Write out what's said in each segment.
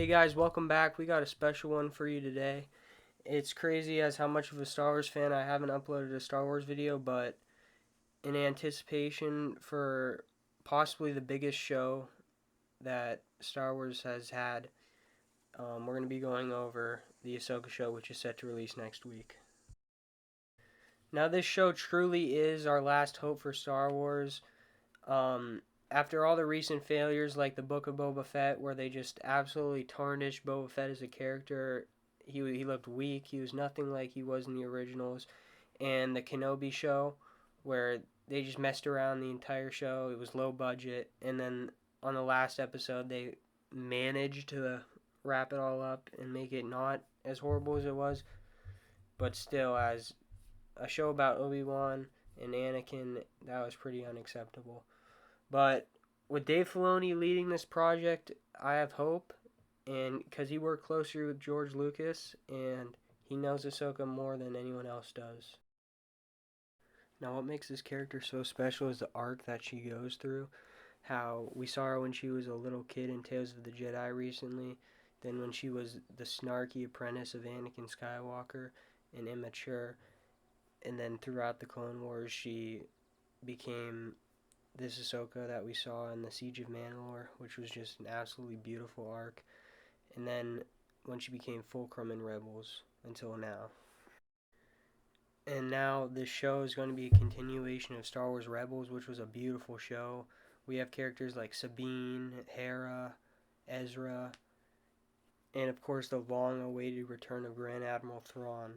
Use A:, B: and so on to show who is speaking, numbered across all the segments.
A: Hey guys, welcome back. We got a special one for you today. It's crazy as how much of a Star Wars fan I haven't uploaded a Star Wars video, but in anticipation for possibly the biggest show that Star Wars has had, we're going to be going over the Ahsoka show, which is set to release next week. Now, this show truly is our last hope for Star Wars. After all the recent failures like the Book of Boba Fett, where they just absolutely tarnished Boba Fett as a character, he looked weak. He was nothing like he was in the originals. And the Kenobi show, where they just messed around the entire show. It was low budget. And then on the last episode, they managed to wrap it all up and make it not as horrible as it was. But still, as a show about Obi-Wan and Anakin, that was pretty unacceptable. But with Dave Filoni leading this project, I have hope, and because he worked closely with George Lucas, and he knows Ahsoka more than anyone else does. Now, what makes this character so special is the arc that she goes through. How we saw her when she was a little kid in Tales of the Jedi recently, then when she was the snarky apprentice of Anakin Skywalker and immature, and then throughout the Clone Wars, she became this Ahsoka that we saw in the Siege of Mandalore, which was just an absolutely beautiful arc. And then when she became Fulcrum in Rebels until now. And now this show is going to be a continuation of Star Wars Rebels, which was a beautiful show. We have characters like Sabine, Hera, Ezra, and of course the long-awaited return of Grand Admiral Thrawn.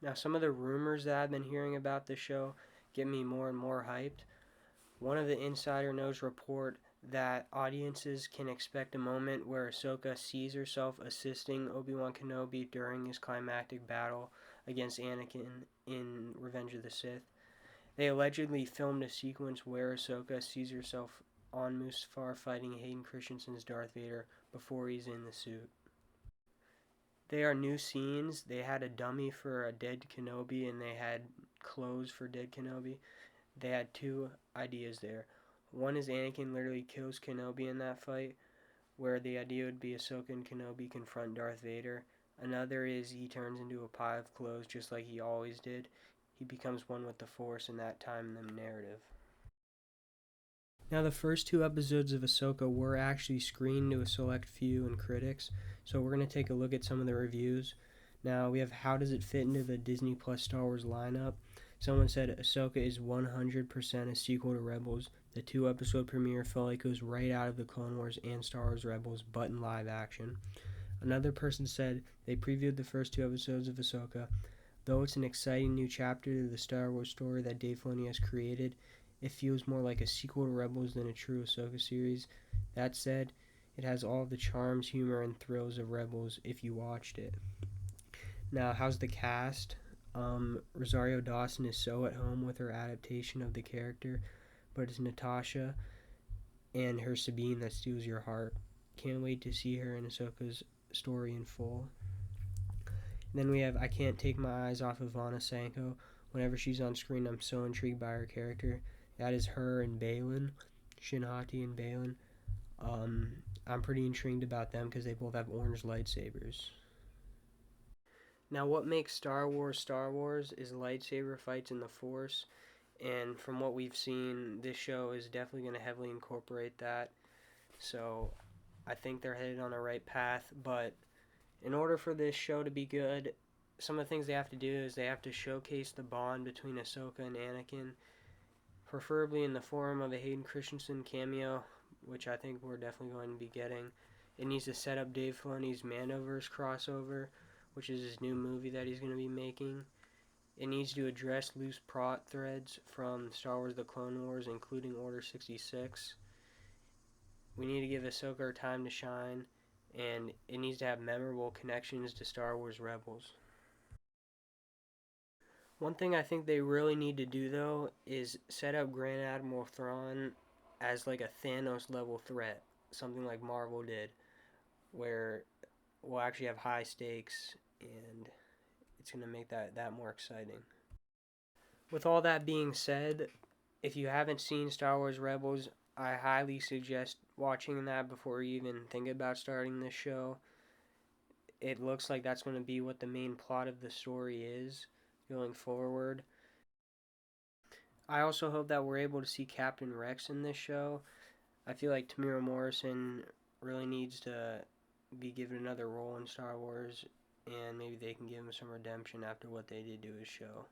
A: Now, some of the rumors that I've been hearing about this show get me more and more hyped. One of the insider knows report that audiences can expect a moment where Ahsoka sees herself assisting Obi-Wan Kenobi during his climactic battle against Anakin in Revenge of the Sith. They allegedly filmed a sequence where Ahsoka sees herself on Mustafar fighting Hayden Christensen's Darth Vader before he's in the suit. They are new scenes. They had a dummy for a dead Kenobi and they had clothes for dead Kenobi. They had two ideas there. One is Anakin literally kills Kenobi in that fight, where the idea would be Ahsoka and Kenobi confront Darth Vader. Another is he turns into a pile of clothes just like he always did. He becomes one with the Force in that time in the narrative. Now, the first two episodes of Ahsoka were actually screened to a select few and critics, so we're going to take a look at some of the reviews. Now, we have how does it fit into the Disney Plus Star Wars lineup. Someone said Ahsoka is 100% a sequel to Rebels. The two-episode premiere felt like it was right out of the Clone Wars and Star Wars Rebels, but in live action. Another person said they previewed the first two episodes of Ahsoka. Though it's an exciting new chapter to the Star Wars story that Dave Filoni has created, it feels more like a sequel to Rebels than a true Ahsoka series. That said, it has all the charms, humor, and thrills of Rebels if you watched it. Now, how's the cast? Rosario Dawson is so at home with her adaptation of the character, but it's Natasha and her Sabine that steals your heart. Can't wait to see her in Ahsoka's story in full. Then we have I Can't Take My Eyes Off of Vana Sanko. Whenever she's on screen, I'm so intrigued by her character. That is her and Balin, Shinhati and Balin. I'm pretty intrigued about them because they both have orange lightsabers. Now, what makes Star Wars is lightsaber fights in the Force, and from what we've seen, this show is definitely going to heavily incorporate that. So, I think they're headed on the right path, but in order for this show to be good, some of the things they have to do is they have to showcase the bond between Ahsoka and Anakin, preferably in the form of a Hayden Christensen cameo, which I think we're definitely going to be getting. It needs to set up Dave Filoni's Mandoverse crossover, which is his new movie that he's going to be making. It needs to address loose plot threads from Star Wars The Clone Wars, including Order 66. We need to give Ahsoka her time to shine, and it needs to have memorable connections to Star Wars Rebels. One thing I think they really need to do, though, is set up Grand Admiral Thrawn as like a Thanos-level threat, something like Marvel did, where we'll actually have high stakes, and it's going to make that more exciting. With all that being said, if you haven't seen Star Wars Rebels, I highly suggest watching that before you even think about starting this show. It looks like that's going to be what the main plot of the story is going forward. I also hope that we're able to see Captain Rex in this show. I feel like Tamira Morrison really needs to be given another role in Star Wars, and maybe they can give him some redemption after what they did to his show.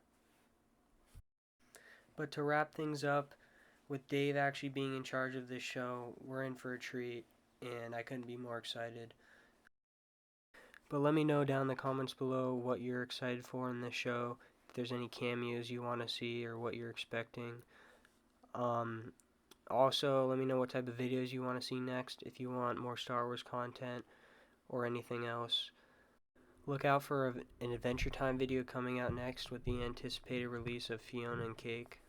A: But to wrap things up, with Dave actually being in charge of this show, we're in for a treat, and I couldn't be more excited. But let me know down in the comments below what you're excited for in this show, if there's any cameos you want to see or what you're expecting. Um, Also, let me know what type of videos you want to see next, if you want more Star Wars content or anything else. Look out for an Adventure Time video coming out next with the anticipated release of Fiona and Cake.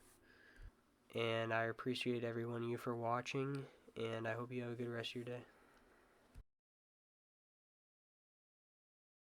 A: And I appreciate everyone you for watching, and I hope you have a good rest of your day.